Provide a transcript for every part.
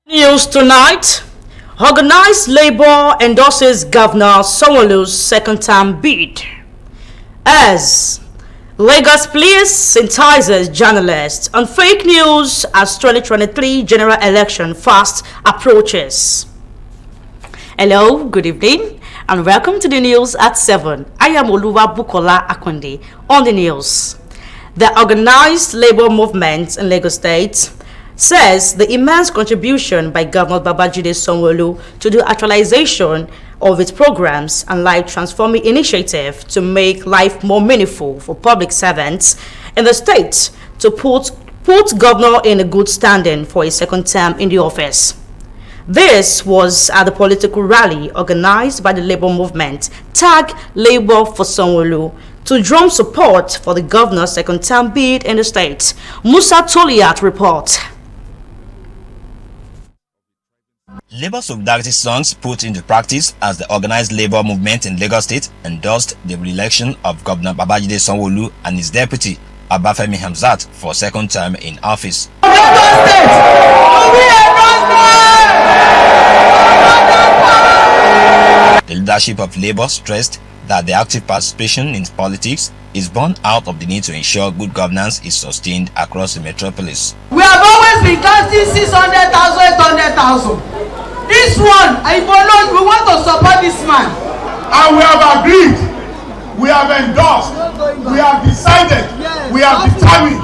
News tonight. Organized labor endorses Governor Sanwo-Olu's second-term bid. As Lagos police entices journalists on fake news as 2023 general election fast approaches. Hello, good evening, and welcome to the news at 7. I am Oluwa Bukola Akonde on the news. The organized labor movement in Lagos State says the immense contribution by Governor Babajide Sanwo-Olu to the actualization of its programs and life transforming initiative to make life more meaningful for public servants in the state to put governor in a good standing for a second term in the office. This was at the political rally organized by the labor movement Tag Labor for Sanwo-Olu to drum support for the governor's second term bid in the state. Musa Toliat report. Labor solidarity songs put into practice as the organized labor movement in Lagos State endorsed the re-election of Governor Babajide Sanwo-Olu and his deputy Abafemi Hamzat for second term in office. The leadership of Labour stressed that the active participation in politics is born out of the need to ensure good governance is sustained across the metropolis. We have always been casting 600,000, 800,000. This one, we want to support this man. And we have agreed, we have endorsed, we have decided, we have determined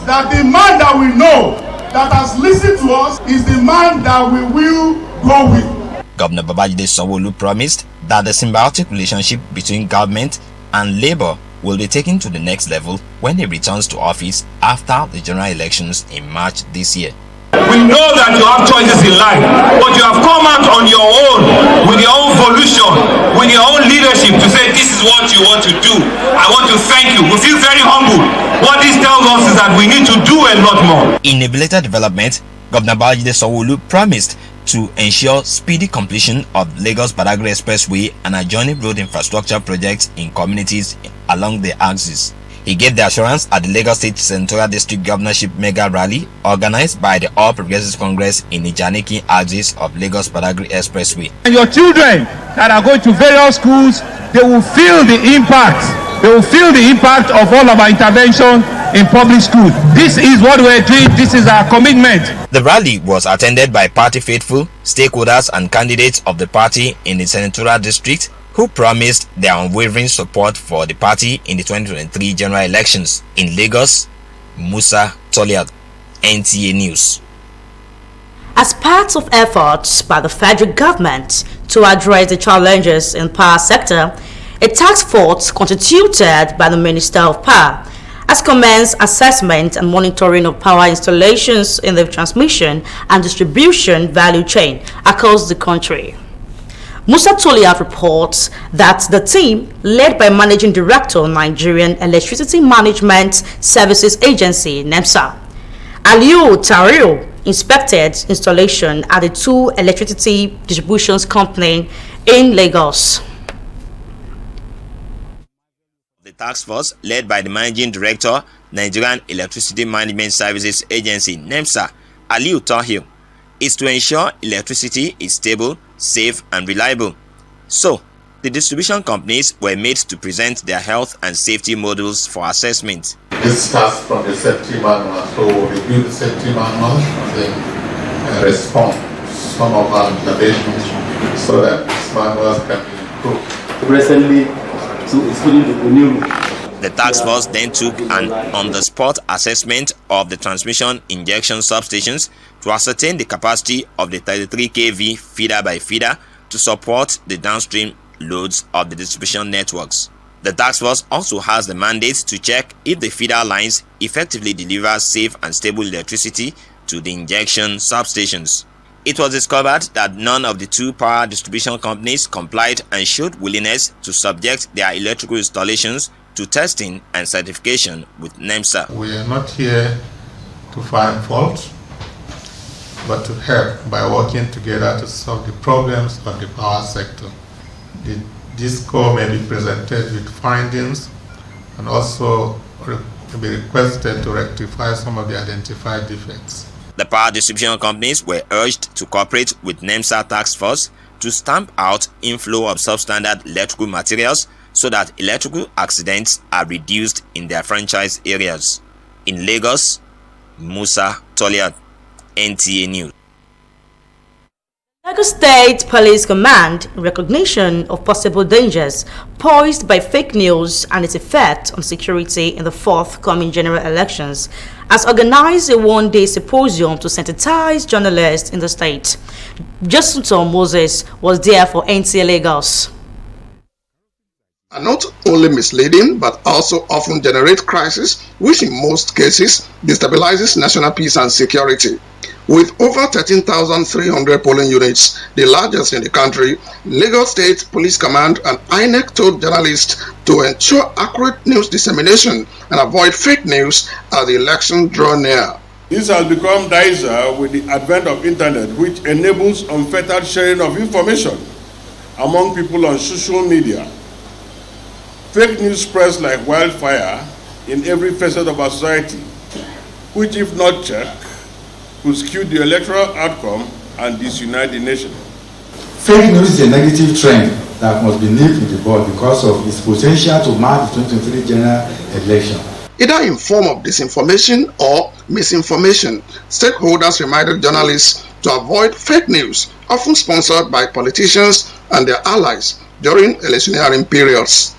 that the man that we know that has listened to us is the man that we will go with. Governor Babajide Sanwo-Olu promised that the symbiotic relationship between government and labor will be taken to the next level when he returns to office after the general elections in March this year. We know that you have choices in life, but you have come out on your own, with your own volition, with your own leadership to say this is what you want to do. I want to thank you. We feel very humble. What this tells us is that we need to do a lot more. In a belated development, Governor Babajide Sanwo-Olu promised to ensure speedy completion of Lagos-Badagry Expressway and adjoining road infrastructure projects in communities along the axis. He gave the assurance at the Lagos State Senatorial District Governorship Mega Rally organized by the All Progressives Congress in the Janiki axis of Lagos-Badagry Expressway. And your children that are going to various schools, they will feel the impact. They will feel the impact of all of our intervention in public schools. This is what we're doing. This is our commitment. The rally was attended by party faithful, stakeholders and candidates of the party in the Senatorial District who promised their unwavering support for the party in the 2023 general elections. In Lagos, Musa Toliat, NTA News. As part of efforts by the federal government to address the challenges in the power sector, a task force constituted by the Minister of Power has commenced assessment and monitoring of power installations in the transmission and distribution value chain across the country. Musa Toliat reports that the team, led by Managing Director of Nigerian Electricity Management Services Agency (NEMSA), Aliu Tario, inspected installation at the two electricity distribution companies in Lagos. The task force, led by the Managing Director, Nigerian Electricity Management Services Agency (NEMSA), Aliu Tahir, is to ensure electricity is stable, safe and reliable. So, the distribution companies were made to present their health and safety models for assessment. This starts from the safety manual, so we review the safety manual and then respond to some of our observations so that these manuals can be improved. Recently, so it's putting the new. The task force then took an on-the-spot assessment of the transmission injection substations to ascertain the capacity of the 33 kV feeder by feeder to support the downstream loads of the distribution networks. The task force also has the mandate to check if the feeder lines effectively deliver safe and stable electricity to the injection substations. It was discovered that none of the two power distribution companies complied and showed willingness to subject their electrical installations to testing and certification with NEMSA. We are not here to find fault, but to help by working together to solve the problems of the power sector. The DISCO may be presented with findings and also be requested to rectify some of the identified defects. The power distribution companies were urged to cooperate with NEMSA task force to stamp out inflow of substandard electrical materials so that electrical accidents are reduced in their franchise areas. In Lagos, Musa Toliat, NTA News. Lagos State Police Command, in recognition of possible dangers posed by fake news and its effect on security in the forthcoming general elections, has organized a one-day symposium to sensitize journalists in the state. Justin Moses was there for NTA Lagos. Are not only misleading but also often generate crisis, which in most cases destabilizes national peace and security. With over 13,300 polling units, the largest in the country, Lagos State Police Command and INEC told journalists to ensure accurate news dissemination and avoid fake news as the election draw near. This has become dicer with the advent of internet, which enables unfettered sharing of information among people on social media. Fake news spreads like wildfire in every facet of our society, which if not checked, could skew the electoral outcome and disunite the nation. Fake news is a negative trend that must be nipped in the bud because of its potential to mark the 2023 general election. Either in form of disinformation or misinformation, stakeholders reminded journalists to avoid fake news, often sponsored by politicians and their allies during electioneering periods.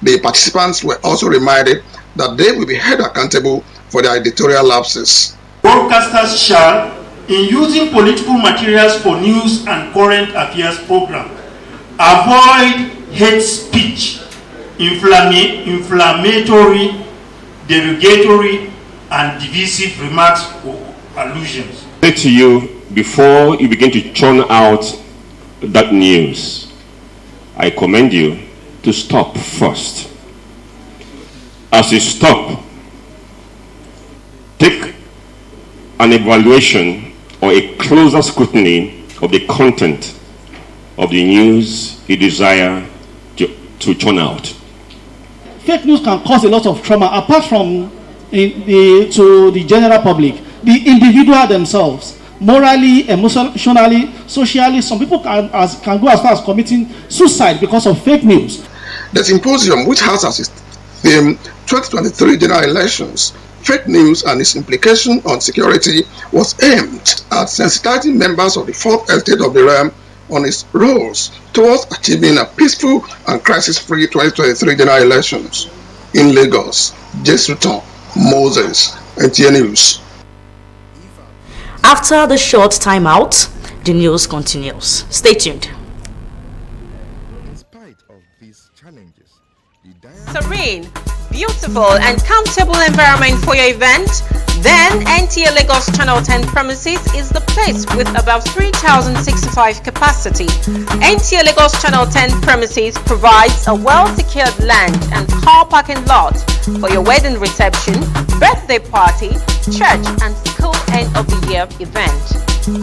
The participants were also reminded that they will be held accountable for their editorial lapses. Broadcasters shall, in using political materials for news and current affairs program, avoid hate speech, inflammatory, derogatory, and divisive remarks or allusions. I say to you, before you begin to churn out that news, I commend you to stop first. As you stop, take an evaluation or a closer scrutiny of the content of the news you desire to churn out. Fake news can cause a lot of trauma apart from to the general public. The individual themselves, morally, emotionally, socially, some people can go as far as committing suicide because of fake news. The symposium, which has as its theme 2023 general elections, fake news and its implication on security, was aimed at sensitizing members of the fourth estate of the realm on its roles towards achieving a peaceful and crisis-free 2023 general elections. In Lagos, Jesuton Moses, NTA News. After the short timeout, the news continues. Stay tuned. In spite of these challenges, serene, beautiful and comfortable environment for your event? Then NTA Lagos Channel 10 premises is the place with about 3,065 capacity. NTA Lagos Channel 10 premises provides a well-secured land and car parking lot for your wedding reception, birthday party, church and school end of the year event.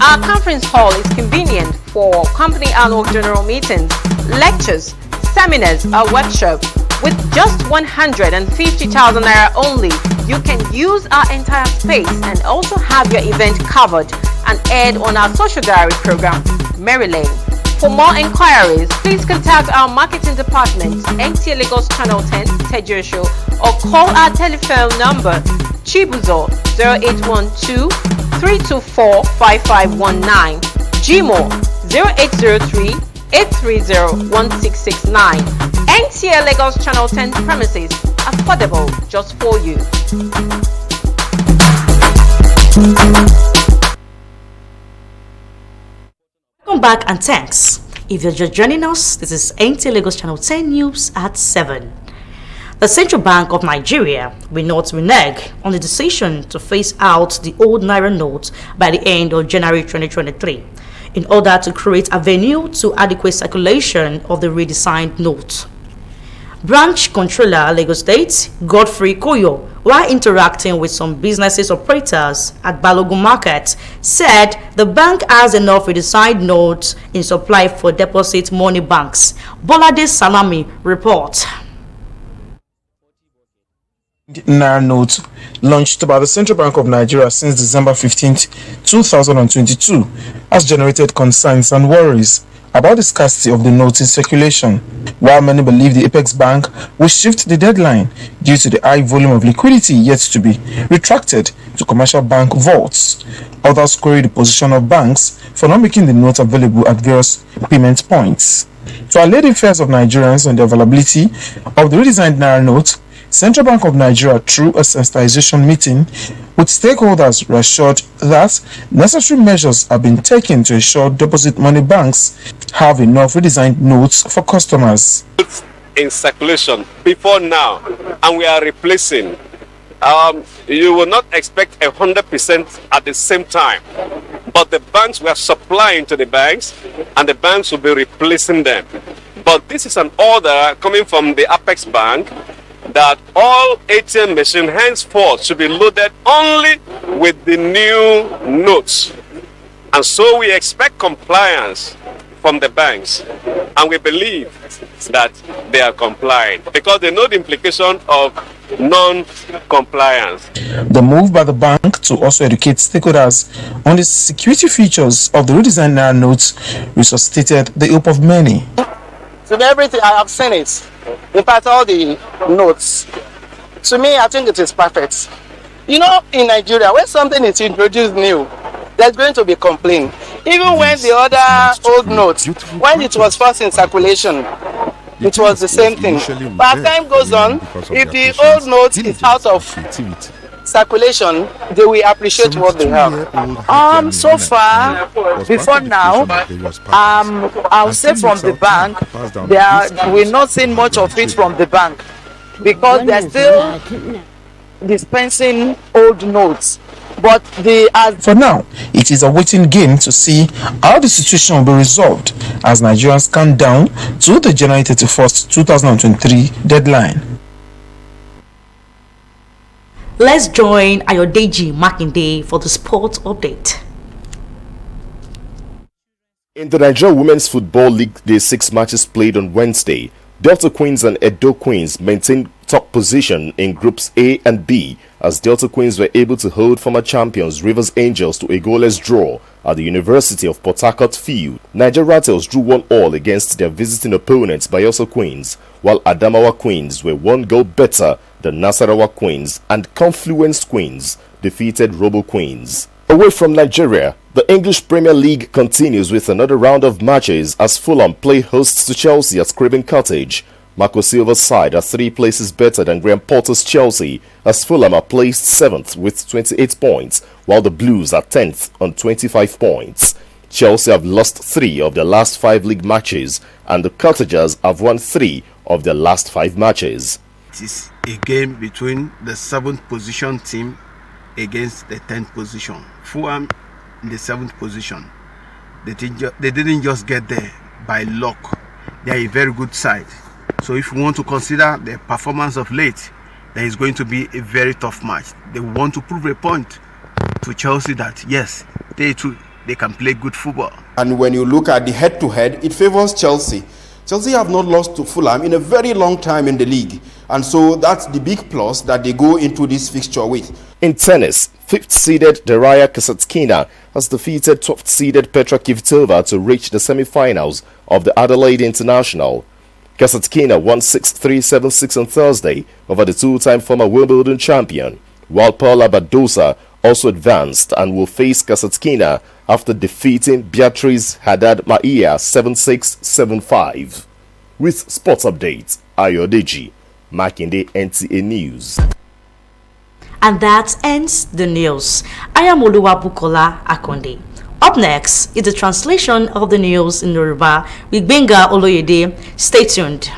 Our conference hall is convenient for company annual general meetings, lectures, seminars or workshops. With just 150,000 naira only, you can use our entire space and also have your event covered and aired on our social diary program, Mary Lane. For more inquiries, please contact our marketing department, NTA Lagos Channel 10, Tejurisho, or call our telephone number, Chibuzo 0812-324-5519, Gmo 0803 830-1669. NTA Lagos Channel 10 premises, affordable just for you. Welcome back and thanks. If you're just joining us, this is NTA Lagos Channel 10 News at 7. The Central Bank of Nigeria will not renege on the decision to phase out the old Naira note by the end of January 2023. In order to create a venue to adequate circulation of the redesigned note. Branch Controller Lagos State, Godfrey Koyo, while interacting with some businesses operators at Balogun Market, said the bank has enough redesigned notes in supply for deposit money banks. Bolade Salami report. Naira note launched by the Central Bank of Nigeria since December 15th, 2022 has generated concerns and worries about the scarcity of the notes in circulation. While many believe the Apex Bank will shift the deadline due to the high volume of liquidity yet to be retracted to commercial bank vaults, others query the position of banks for not making the notes available at various payment points. To allay the fears of Nigerians on the availability of the redesigned Naira note, Central Bank of Nigeria, through a sensitization meeting with stakeholders, reassured that necessary measures have been taken to ensure deposit money banks have enough redesigned notes for customers. In circulation before now, and we are replacing. You will not expect 100% at the same time, but the banks, we are supplying to the banks, and the banks will be replacing them. But this is an order coming from the Apex Bank that all ATM machines henceforth should be loaded only with the new notes. And so we expect compliance from the banks, and we believe that they are complying because they know the implication of non-compliance. The move by the bank to also educate stakeholders on the security features of the redesigned Naira notes resuscitated the hope of many. To everything, I have seen it. In fact, all the notes. To me, I think it is perfect. You know, in Nigeria, when something is introduced new, there's going to be complaint. Even when the other old notes, when it was first in circulation, it was the same thing. But as time goes on, if the old note is out of circulation, they will appreciate what they have. So far, before now, I'll say from the bank, we're not seeing much of it from the bank because they're still dispensing old notes. But for now, it is a waiting game to see how the situation will be resolved as Nigerians count down to the January 31st, 2023 deadline. Let's join Ayodeji Makinde for the sports update. In the Nigeria Women's Football League, the 6 matches played on Wednesday, Delta Queens and Edo Queens maintained top position in Groups A and B as Delta Queens were able to hold former champions Rivers Angels to a goalless draw at the University of Port Harcourt field. Niger Rattles drew 1-1 against their visiting opponents Bayelsa Queens, while Adamawa Queens were 1 goal better than Nasarawa Queens, and Confluence Queens defeated Robo Queens. Away from Nigeria, the English Premier League continues with another round of matches as Fulham play hosts to Chelsea at Craven Cottage. Marco Silva's side are 3 places better than Graham Potter's Chelsea as Fulham are placed 7th with 28 points, while the Blues are 10th on 25 points. Chelsea have lost 3 of their last 5 league matches, and the Cottagers have won 3 of their last 5 matches. It is a game between the 7th position team against the 10th position. Fulham in the 7th position. They didn't just get there by luck. They are a very good side. So if you want to consider the performance of late, then it's going to be a very tough match. They want to prove a point to Chelsea that yes, they too, they can play good football. And when you look at the head-to-head, it favors Chelsea. Chelsea have not lost to Fulham in a very long time in the league. And so that's the big plus that they go into this fixture with. In tennis, 5th-seeded Daria Kasatkina has defeated 12th-seeded Petra Kvitova to reach the semi-finals of the Adelaide International. Kasatkina won 6-3, 7-6 on Thursday over the 2-time former Wimbledon champion, while Paula Badosa also advanced and will face Kasatkina after defeating Beatriz Haddad Maia 7-6, 7-5. With sports updates, Ayodeji Makinde, NTA News. And that ends the news. I am Oluwabukola Akonde. Up next is the translation of the news in Yoruba with Benga Oloyede. Stay tuned.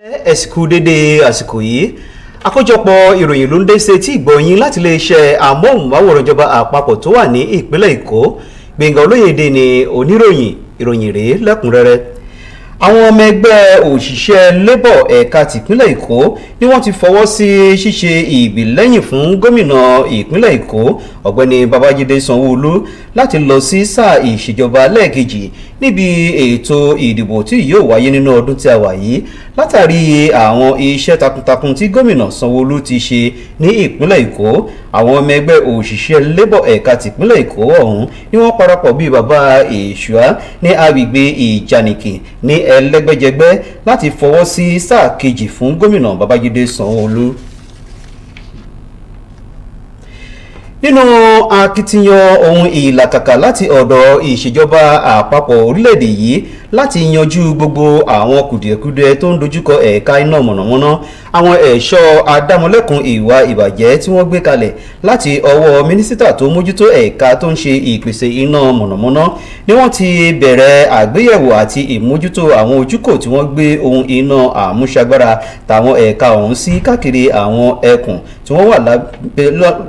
ẹ̀sìnkú dédé àsìkò yìí àkójọpọ̀ ìròyìn ló ń dé sí etí ìgbọ̀nyín láti iléeṣẹ́ amóhùnmáwòrán ìjọba àpapọ̀ tó wà ní ìpínlẹ̀ Èkó. Gbẹ̀ngà Olóyèdè ni oníròyìn ìròyìn rèé lẹ́kùnrẹ́rẹ́. Àwọn ọmọ ẹgbẹ́ òṣìṣẹ́ Labour ẹ̀ka tìpínlẹ̀ Èkó ni wọ́n ti fọwọ́ sí ṣíṣe ìgbìlẹ́yìn fún gómìnà ìpínlẹ̀ Èkó ọ̀gbẹ́ni Babájídé Sanwó-Olú láti lọ sí sáà ìṣèjọba lẹ́ẹ̀kejì níbi ètò ìdìbò tí yóò wáyé nínú ọdún tí a wà yìí látàrí àwọn iṣẹ́ takuntakun tí gómìnà Sanwó-Olú ti ṣe ní ìpínlẹ̀ Èkó. Àwọn ọmọ ẹgbẹ́ òṣìṣẹ́ Labour ẹ̀ka tìpínlẹ̀ Èkó ọ̀hún ni wọ́n parapọ̀ bíi bàbá èṣùá ní agbègbè Ìjànìkì ní ẹlẹ́gbẹ́jẹgbẹ́ láti fọwọ́ sí sáà kejì fún gómìnà Babájídé Sanwó-Olú. Nínú akitiyan ohun ìlàkàkà láti ọ̀dọ̀ ìṣèjọba àpapọ̀ orílẹ̀-èdè yìí láti yanjú gbogbo àwọn kùdìẹ̀kudiẹ tó ń dojúkọ ẹ̀ka iná mọ̀nàmọ́ná, àwọn ẹ̀ṣọ́ adámọ̀lẹ́kùn ìwà ìbàjẹ́ tí wọ́n gbé kalẹ̀ láti ọwọ́ mínísítà tó mójútó ẹ̀ka tó ń ṣe ìpèsè iná mọ̀nàmọ́ná ni wọ́n ti bẹ̀rẹ̀ àgbéyẹ̀wò àti ìmójútó àwọn ojúkò tí wọ́n gbé ohun iná àmúṣagbára tàwọn ẹ̀ka ọ̀hún sí káàkiri àwọn ẹkùn tí wọ́n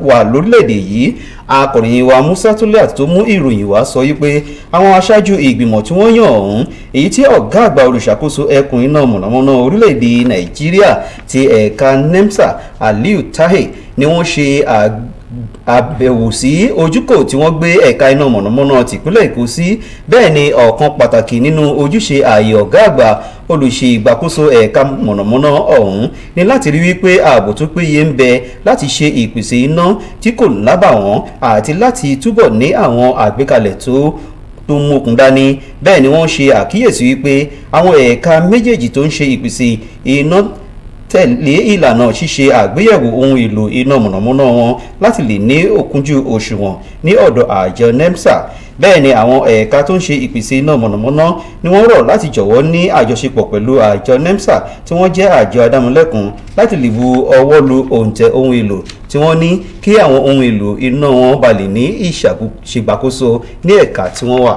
wà lórílẹ̀-èdè yìí. Akọ̀ròyìn wa Musa Tuliat tó mú ìròyìn wá sọ wípé àwọn aṣáájú ìgbìmọ̀ tí wọ́n yàn ọ̀hún, èyí tí ọ̀gá àgbà olùṣàkóso ẹkùn iná mọ̀nàmọ́ná orílẹ̀-èdè Nàìjíríà ti ẹ̀ka NEMSA Aliu Tahe ni wọ́n ṣe àbẹ̀wò sí ojúkò tí wọ́n gbé ẹ̀ka iná mọ̀nàmọ́ná tìpínlẹ̀ Èkó sí. Bẹ́ẹ̀ ni ọ̀kan pàtàkì nínú ojúṣe ààyè ọ̀gá àgbà olùṣe ìgbàkóso ẹ̀ka mọ̀nàmọ́ná ọ̀hún ni láti rí wípé ààbò tó péye ń bẹ láti ṣe ìpèsè iná tí kò lábàwọ́n àti láti túbọ̀ ní àwọn àgbékalẹ̀ tó mókun dání. Bẹ́ẹ̀ ni wọ́n ṣe àkíyèsí wípé àwọn ẹ̀ka méjèèjì tó ń ṣe ìpèsè iná tẹ̀lé ìlànà ṣíṣe àgbéyẹ̀wò ohun èlò iná mọ̀nàmọ́ná wọn láti lè ní òkúnjú òṣùwọ̀n ní ọ̀dọ̀ àjọ NEMSA. Bẹ́ẹ̀ ni àwọn ẹ̀ka tó ń ṣe ìpèsè iná mọ̀nàmọ́ná ni wọ́n rọ̀ láti jọ̀wọ́ ní àjọṣepọ̀ pẹ̀lú àjọ NEMSA tí wọ́n jẹ́ àjọ adámọ̀lẹ́kùn láti lè bu ọwọ́ lu òǹtẹ̀ ohun èlò tí wọ́n ní kí àwọn ohun èlò iná wọn ba lè ní ìṣàgbàkóso ní ẹ̀ka tí wọ́n wà.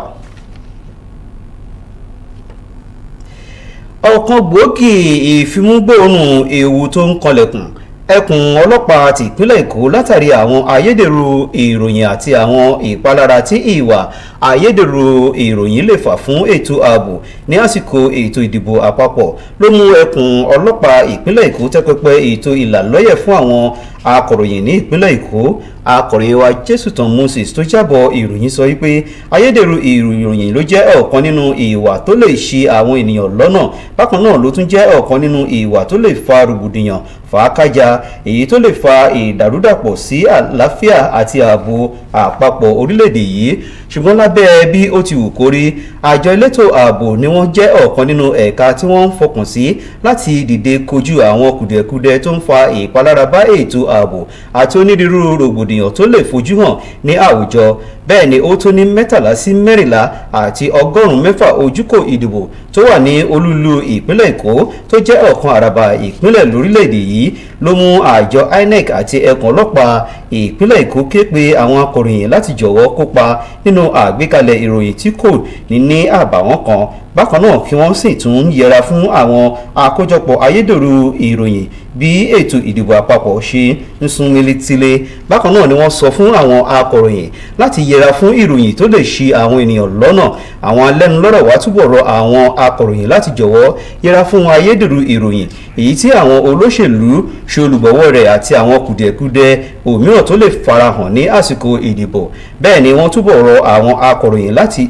Ọ̀kan gbòógì ìfimúgbòòrùn ewu tó ń kanlẹ̀kùn ẹkùn ọlọ́pàá ti ìpínlẹ̀ Èkó látàrí àwọn ayédèrú ìròyìn àti àwọn ìpalára tí ìwà ayédèrú ìròyìn lè fà fún ètò ààbò ní àsìkò ètò ìdìbò àpapọ̀ ló mú ẹkùn ọlọ́pàá ìpínlẹ̀ Èkó tẹ́pẹpẹ ètò ìlàlọ́yẹ̀ fún àwọn akọ̀ròyìn ní ìpínlẹ̀ Èkó. Akọ̀ròyìn wa Jésùtàn Moses tó jábọ̀ ìròyìn sọ wípé ayédèrú ìròyìn ló jẹ́ ọ̀kan nínú ìwà tó lè ṣì àwọn ènìyàn lọ́nà. Bákan náà ló tún jẹ́ ọ̀kan nínú ìwà tó lè fa rògbòdìyàn fàákájà, èyí tó lè fa ìdàrúdàpọ̀ sí àlàáfíà àti ààbò àpapọ̀ orílẹ̀-èdè yìí. Ṣùgbọ́n lábẹ́ bí ó ti wù kó rí, àjọ elétò ààbò ni wọ́n jẹ́ ọ̀kan nínú ẹ̀ka tí wọ́n ń fọkàn sí láti dìde kojú àwọn kùdìẹ̀kudiẹ tó ń fa ìpalára bá ètò ààbò àti onírúurú rògbòdìyàn tó lè fojú hàn ní àwùjọ. Bẹ́ẹ̀ ni ó tó ní 13 sí 14 àti 106 ojúkò ìdìbò tó wà ní olúlu ìpínlẹ̀ Èkó tó jẹ́ ọ̀kan àràbà ìpínlẹ̀ lórílẹ̀-èdè yìí ló mú àjọ INEC àti ẹkùn ọlọ́pàá ìpínlẹ̀ Èkó ké pe àwọn akọ̀ròyìn láti jọ̀wọ́ kópa nínú àgbékalẹ̀ ìròyìn tí kò ní àbàwọ́n kan. Bákan náà kí wọ́n sì tún yẹra fún àwọn àkójọpọ̀ ayédèrú ìròyìn bí ètò ìdìbò àpapọ̀ ṣe ń sún mílítílé. Bákan náà ni wọ́n sọ fún àwọn akọ̀ròyìn láti yẹra fún ìròyìn tó lè ṣì àwọn ènìyàn lọ́nà. Àwọn alẹ́nulọ́rọ̀ wá túbọ̀ rọ àwọn akọ̀ròyìn láti jọ̀wọ́ yẹra fún ayédèrú ìròyìn èyí tí àwọn olóṣèlú ṣe olùgbọ̀wọ́ rẹ̀ àti àwọn kùdìẹ̀kudiẹ òmíràn tó lè farahàn ní àsìkò ìdìbò. Bẹ́ẹ̀ ni wọ́n túbọ̀ rọ àwọn akọ̀ròyìn láti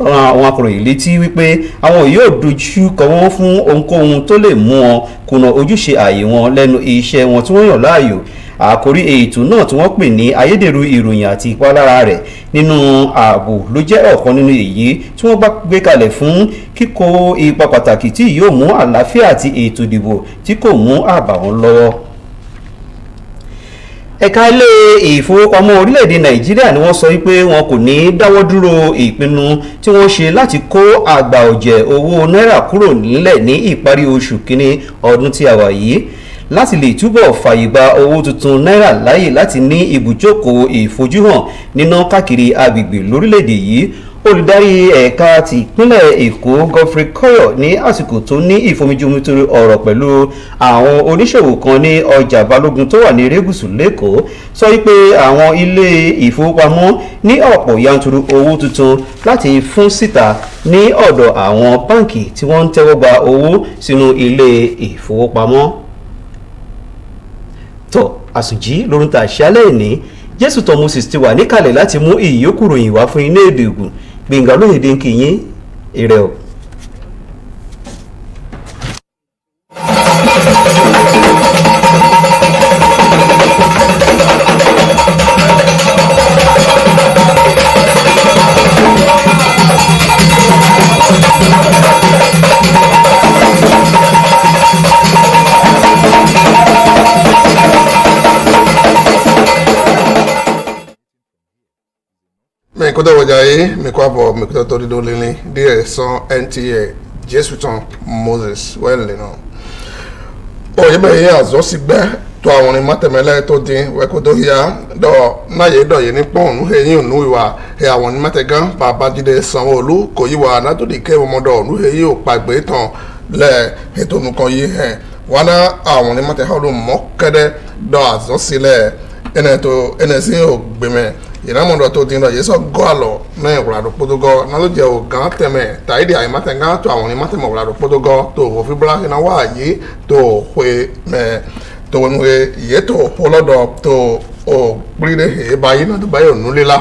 ran àwọn akọ̀ròyìn létí wípé àwọn yóò dojú kọ wọ́n fún ohunkóhun tó lè mú wọn kùnà ojúṣe ààyè wọn lẹ́nu iṣẹ́ wọn tí wọ́n yàn láàyò. Àkórí ètò náà tí wọ́n pè ní ayédèrú ìròyìn àti ìpalára rẹ̀ nínú ààbò ló jẹ́ ọ̀kan nínú èyí tí wọ́n bá gbé kalẹ̀ fún kíkó ipa pàtàkì tí yóò mú àlàáfíà àti ètò ìdìbò tí kò mú àbàwọ́n lọ́wọ́. Ẹ̀ka ilé ìfowópamọ́ orílẹ̀-èdè Nàìjíríà ni wọ́n sọ wípé wọn kò ní dáwọ́ dúró ìpinnu tí wọ́n ṣe láti kó àgbà ọ̀jẹ̀ owó náírà kúrò nílẹ̀ ní ìparí oṣù kínní ọdún tí a wà yìí láti lè túbọ̀ fàyè gba owó tuntun náírà láyè láti ní ibùjókòó ìfojúhàn níná káàkiri agbègbè lórílẹ̀-èdè yìí. olùdarí ẹ̀ka ti ìpínlẹ̀ èkó Godfrey Kọ́yọ̀ ní àsìkò tó ní ìfomijomitoro ọ̀rọ̀ pẹ̀lú àwọn oníṣòwò kan ní ọjà balógun tó wà ní rẹ́gùsù lẹ́kọ̀ọ́ sọ wípé àwọn ilé ìfowópamọ́ ní ọ̀pọ̀ yanturu owó tuntun láti fún síta ní ọ̀dọ̀ àwọn báǹkì tí wọ́n ń tẹ́wọ́ gba owó sínú ilé ìfowópamọ́. tó àsùnjí lórun tà ṣálẹ̀ ní jésù tó moses ti wà níkàlẹ̀ láti mú ìyókù ròyìn wá fún iná èdè ògùn gbẹ̀ngà olóyèdè ń kìyìn èrè o. Mekuda wajaye mekwapo mekuda tori dolini die son NTA Jesuton Moses well you know. O yebe ya zo sigbe to àwọn ni matemele to din we ko do ya do na ye do ye ni pon eyin nu iwa e àwọn ni mategan baba Jide Sanwo-Olu ko yiwa na to di ke omodo nu eyin o pagbe tan le eto nu kan yi he wana àwọn ni mate ha do mo kede do azo sile ene sin o gbeme ìrámọ̀dọ̀ tó dín lọ yìí sọ gọ́ àlọ́ náà ìwòrán pótógọ́ náà ló jẹ́ ògán tẹ̀mẹ̀ tàídì àìmátẹ̀gán tó àwọn onímọ̀tẹ̀mọ̀ ìwòrán pótógọ́ tó òfin bọ́lá iná wà yìí tó òwe mẹ́ tó wọnú ìyẹ́ tó ọlọ́dọ̀ tó ògbírí ìbáyé náà tó báyìí ònú lílá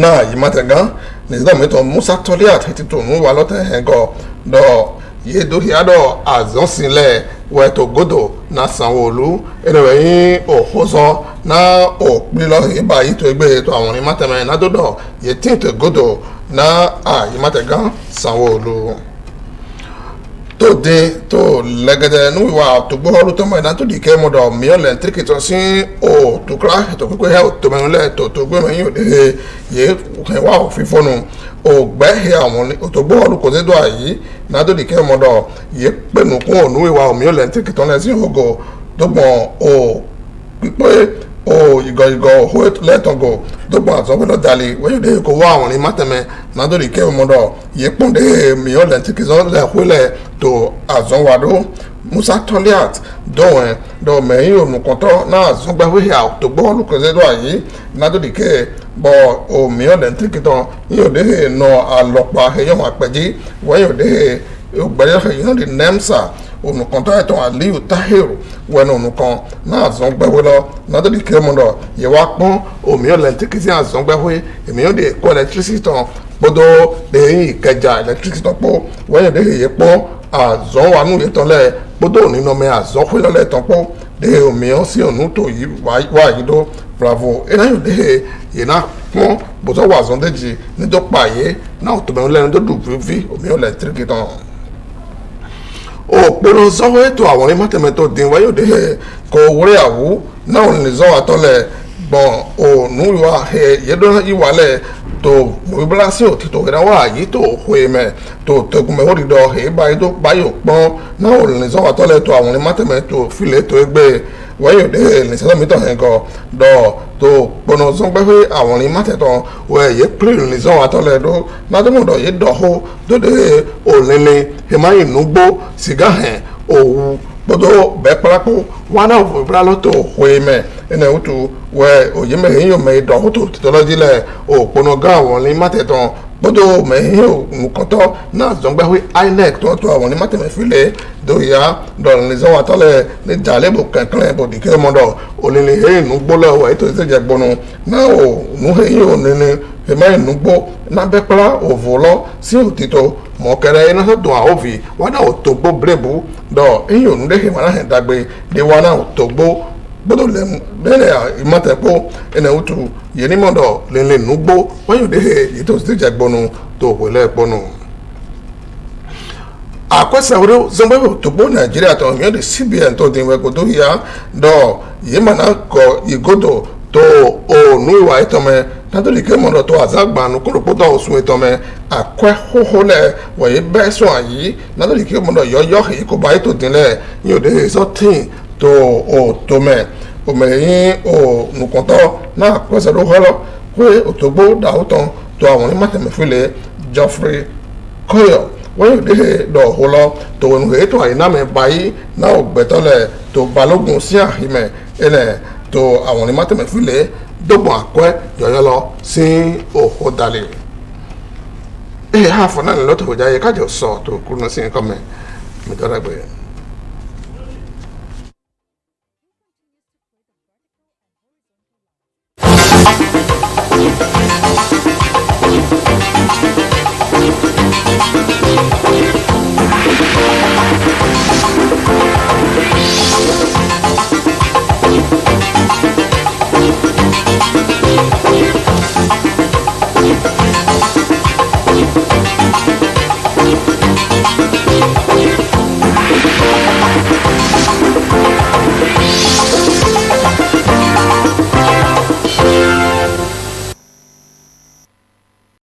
náà ìmọ̀tẹ̀gán nìyí mẹ́tọ̀ Musa Toliat ti tó nù wà lọ́tẹ̀ ẹ̀gọ́ dọ̀ yìí dókìádọ̀ àzọ́sílẹ̀ wẹ́tò gòdò na Sanwo-Olu ẹnìwẹ̀ yín òhóso na òpìlọ ìbá yìí tó gbé ètò àwọn onímọ̀tẹ̀mẹ̀ nádọ́dọ̀ yìí tí tó gòdò na àyímọ̀tẹ̀gán Sanwo-Olu tó dín tó lẹ́gẹ̀dẹ̀ níwìwà tó gbọ́ ọdún tó mọ̀ iná tó di kẹ́ mọ́dọ̀ mìíràn lẹ́ńtíríkì tó sí òtúkúrá ètò pípé ẹ̀ tó mẹ́rin lẹ́ tó gbé mẹ́yìn òde yìí wà òfin fọ́nù ògbẹ́ àwọn òtògbọ́ ọdún kò dédò àyí nádòdì kẹ́ mọ́dọ̀ yìí pẹ̀lú kún ònú ìwà mìíràn lẹ́ńtíríkì tó lẹ́ sí ògò tó gbọ̀n ò pípé ìgọ̀ òhó lẹ́tọ̀gọ̀ tó gbọ̀n àtọ́gbẹ́dọ̀ dalẹ̀ wẹ́yìn òde kò wá àwọn ní mátẹ̀mẹ́ nádòdì kẹ́ mọ́dọ̀ yìí pọ̀ndé mìíràn lẹ́ńtíríkì tó lẹ́hùlẹ̀ tó àzọ́wádó Musa Toliat dọ̀wẹ̀n dọ̀mẹ̀yìn ònùkọ̀tọ̀ náà zọ́gbẹ́wé àtògbọ́ olùkọ́sẹ́dọ̀ àyí nádòdìkẹ́ bọ̀ òmìíràn lẹ́ńtíríkì tán yóò dé nà àlọ́pà ẹ̀yọ́ àpẹ̀jì wọ́n yóò dé ògbẹ́yọ̀ ẹ̀yọ́ di NEMSA ònùkọ̀tọ̀ ẹ̀tọ́ Aliyu Tahiru wẹ́n ònùkọ̀ náà zọ́gbẹ́wé lọ nádòdìkẹ́ mọ́dọ̀ yẹ wá pọ́n òmìíràn lẹ́ńtíríkì sí àzọ́gbẹ́wé èmìíràn dé kọ́ ẹlẹtírísítì tán gbọ́dọ̀ lẹ́yìn Ìkẹjà ẹlẹtírísítì tán pọ̀ wọ́n yóò dé yẹ pọ́n àzọ́ wa nù yẹ tán lẹ́ gbọ́dọ̀ nínú ọmọ àzọ́ pẹ́lọ́lẹ̀ tán pọ̀ de òmìíràn sí ònú tó yí wá yìí dó bravo eléyìí de yìí náà pọ́n bọ́sọ̀ wà zọ́ndéjì níjọ́ pààyè náà tó bẹ̀rù lẹ́nu tó dùn fífi òmìíràn lẹ́tíríkì tán. òpinnu sọ́wọ́ ètò àwọn onímọ̀tẹ́mẹ́tò dín wáyé òde kò wúrẹ́ àwú náà ní zọ́wọ́ àtọ́lẹ̀ gbọ̀n ònú ìwà yẹ́dọ́ ìwàlẹ̀ tó mọ̀bíbélà sí òtítọ́ ìdáwọ́ àyí tó hùwé mẹ́ tó tẹkùn mẹ́wọ́ dídọ̀ èyí báyìí tó báyìí pọ́n náà ò lè sọ́wọ́ àtọ́lẹ̀ tó àwọn onímọ̀tẹ́mẹ́tò fìlẹ̀ tó gbé wáyé òde nìṣẹ́lẹ̀mítọ̀ yẹn kọ́ dọ̀ tó gbọ́nà sọ́gbẹ́ àwọn onímọ̀tẹ́tọ̀ wọ ẹ̀yẹ pírìlì nìṣẹ́wọ́ àtọ́lẹ̀ tó nádọ́mọ̀dọ̀ yìí dọ̀hó tó dé òlìní ìmáyìn núgbó sìgá hẹ̀ òwú gbọ́dọ̀ bẹ́ẹ̀ kpalapo wọn náà fò ìbúra lọ́tọ̀ òwe mẹ́ ẹnna wòtò wẹ òye mẹ́ ẹ̀yìn mẹ́ ìdọ̀ wòtò tìtọ́lọ́jì lẹ̀ òpónà gán àwọn ní mátẹ̀tàn gbọ́dọ̀ mẹ́ ẹ̀yìn ònùkọ́tọ́ náà zọ́ngbẹ́wé INEC tó tó àwọn ní mátẹ̀mẹ́ filẹ̀ dòyà dọ̀nìzọ́wọ́ àtọ́lẹ̀ ní jàlẹ́bù kankan bò dìkẹ́ mọ́dọ̀ òlìní ẹ̀yìn nùgbọ́lẹ̀ wọ̀ ètò ìṣèjẹ gbọ́nu náà ònù ẹ̀yìn ònìní ẹ̀mẹ́yìn nùgbó nábẹ́pẹ́lá òvòlọ́ sí òtítọ́ mọ̀kẹ́rẹ́ iná tó dùn àwòfì wọn náà tó gbó bírèbù dọ̀ ẹ̀yìn ònù dẹ́kẹ̀ wọn náà hẹ̀ dàgbé de wọn náà tó gbó gbọ́dọ̀ lẹ́lẹ̀ ìmọ̀tẹ́pọ̀ ẹ̀nà òtù yẹn mọ̀dọ̀ lẹ́lẹ̀ nùgbó wọ́n yóò dẹ́kẹ̀ ètò ìṣèjẹ gbọ́nu tó wọlé gbọ́nu. àkọsàwòrán zimbabwe tó gbó nàìjíríà tó yẹn di CBN tó dín wẹ́kọ̀ tó yá dọ̀ yẹn mọ̀ náà kọ ìgòdò tó ònú ìwà ìtọ́mẹ́ nítorí kí mọ̀nà tó àzágbàánu kórópótó òsùn ìtọ́mẹ́ àkọ́ hóhólẹ̀ wọ̀nyí bẹ́ẹ̀ sùn àyí nítorí kí mọ̀nà yọ̀yọ̀ èyí kò bá ètò dínlẹ̀ yóò dé sọ́tìn tó òtọ́mẹ́ òmẹ̀yìn ònùkọ̀tọ́ náà pẹ̀sẹ̀ ló họ́lọ́ pé òtògbó dàótàn to àwọn onímọ̀tẹ̀mẹ́fìlẹ̀ Geoffrey Koyo wọ́n yóò dé dọ̀hó lọ tó wọn hùwé tó àyínámẹ́ báyìí náà gbẹ̀tọ́lẹ̀ tó balógun sí àhìmẹ̀ ẹnẹ̀ tó àwọn onímọ̀tẹ̀mẹ́fìlẹ̀ dọ́gbọ̀n àkọ́ yọ̀yọ́ lọ sí òhó dalẹ̀. Half an hour lot of Jaya Kajo saw to couldn't see him coming.